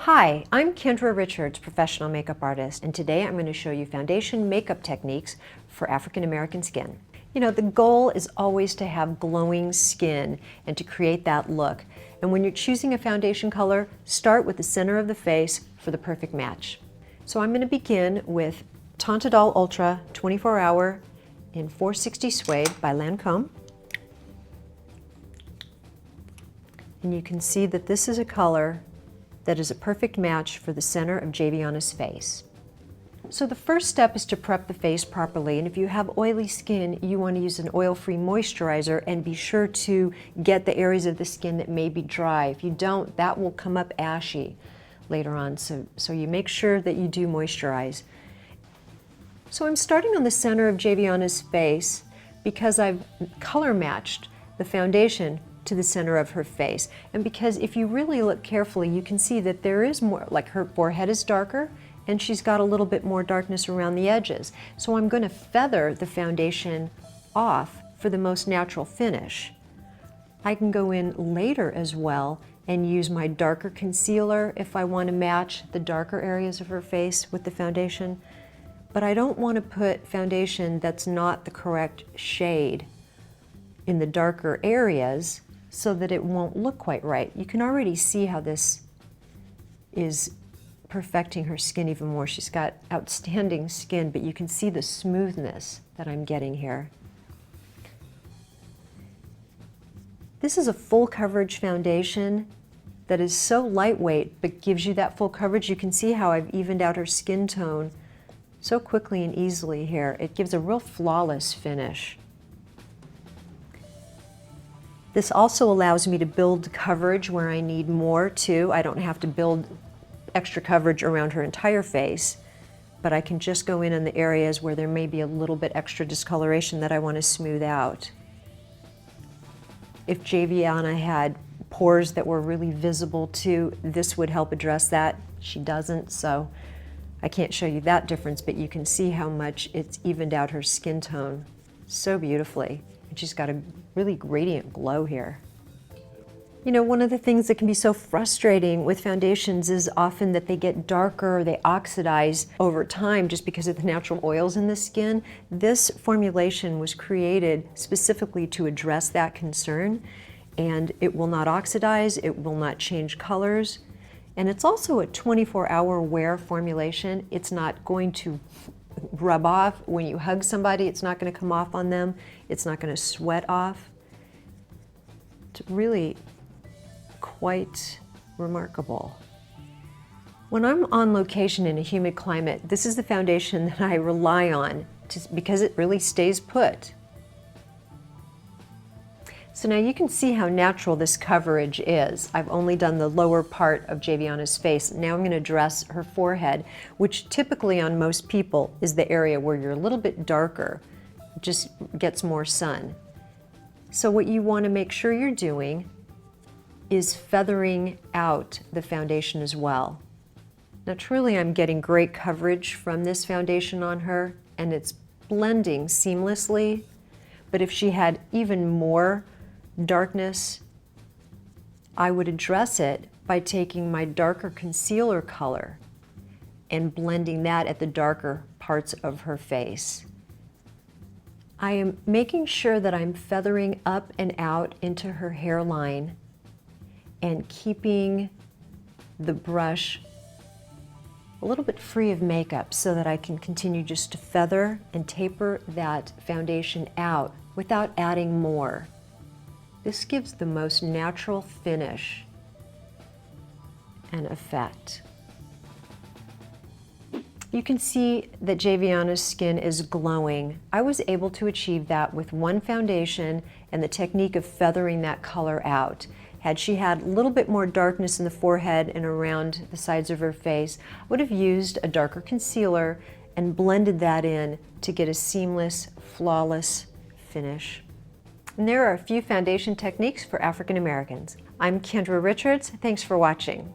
Hi, I'm Kendra Richards, professional makeup artist, and today I'm going to show you foundation makeup techniques for African American skin. You know, the goal is always to have glowing skin and to create that look. And when you're choosing a foundation color, start with the center of the face for the perfect match. So I'm going to begin with Tantadol Ultra 24 Hour in 460 Suede by Lanco. And you can see that this is a color that is a perfect match for the center of Javianna's face. So the first step is to prep the face properly, and if you have oily skin, you want to use an oil-free moisturizer and be sure to get the areas of the skin that may be dry. If you don't, that will come up ashy later on, so you make sure that you do moisturize. So I'm starting on the center of Javianna's face because I've color matched the foundation to the center of her face. And because if you really look carefully, you can see that there is more, like her forehead is darker and she's got a little bit more darkness around the edges. So I'm going to feather the foundation off for the most natural finish. I can go in later as well and use my darker concealer if I want to match the darker areas of her face with the foundation. But I don't want to put foundation that's not the correct shade in the darker areas, so that it won't look quite right. You can already see how this is perfecting her skin even more. She's got outstanding skin, but you can see the smoothness that I'm getting here. This is a full coverage foundation that is so lightweight, but gives you that full coverage. You can see how I've evened out her skin tone so quickly and easily here. It gives a real flawless finish. This also allows me to build coverage where I need more too. I don't have to build extra coverage around her entire face, but I can just go in the areas where there may be a little bit extra discoloration that I want to smooth out. If Javianna had pores that were really visible too, this would help address that. She doesn't, so I can't show you that difference, but you can see how much it's evened out her skin tone so beautifully. And she's got a really radiant glow here. You know, one of the things that can be so frustrating with foundations is often that they get darker or they oxidize over time just because of the natural oils in the skin. This formulation was created specifically to address that concern, and it will not oxidize, it will not change colors, and it's also a 24-hour wear formulation. It's not going to rub off when you hug somebody. It's not going to come off on them. It's not going to sweat off. It's really quite remarkable. When I'm on location in a humid climate, this is the foundation that I rely on because it really stays put. So now you can see how natural this coverage is. I've only done the lower part of Javianna's face. Now I'm going to address her forehead, which typically on most people is the area where you're a little bit darker, just gets more sun. So what you want to make sure you're doing is feathering out the foundation as well. Now truly I'm getting great coverage from this foundation on her, and it's blending seamlessly, but if she had even more darkness, I would address it by taking my darker concealer color and blending that at the darker parts of her face. I am making sure that I'm feathering up and out into her hairline and keeping the brush a little bit free of makeup so that I can continue just to feather and taper that foundation out without adding more. This gives the most natural finish and effect. You can see that Javianna's skin is glowing. I was able to achieve that with one foundation and the technique of feathering that color out. Had she had a little bit more darkness in the forehead and around the sides of her face, I would have used a darker concealer and blended that in to get a seamless, flawless finish. And there are a few foundation techniques for African Americans. I'm Kendra Richards. Thanks for watching.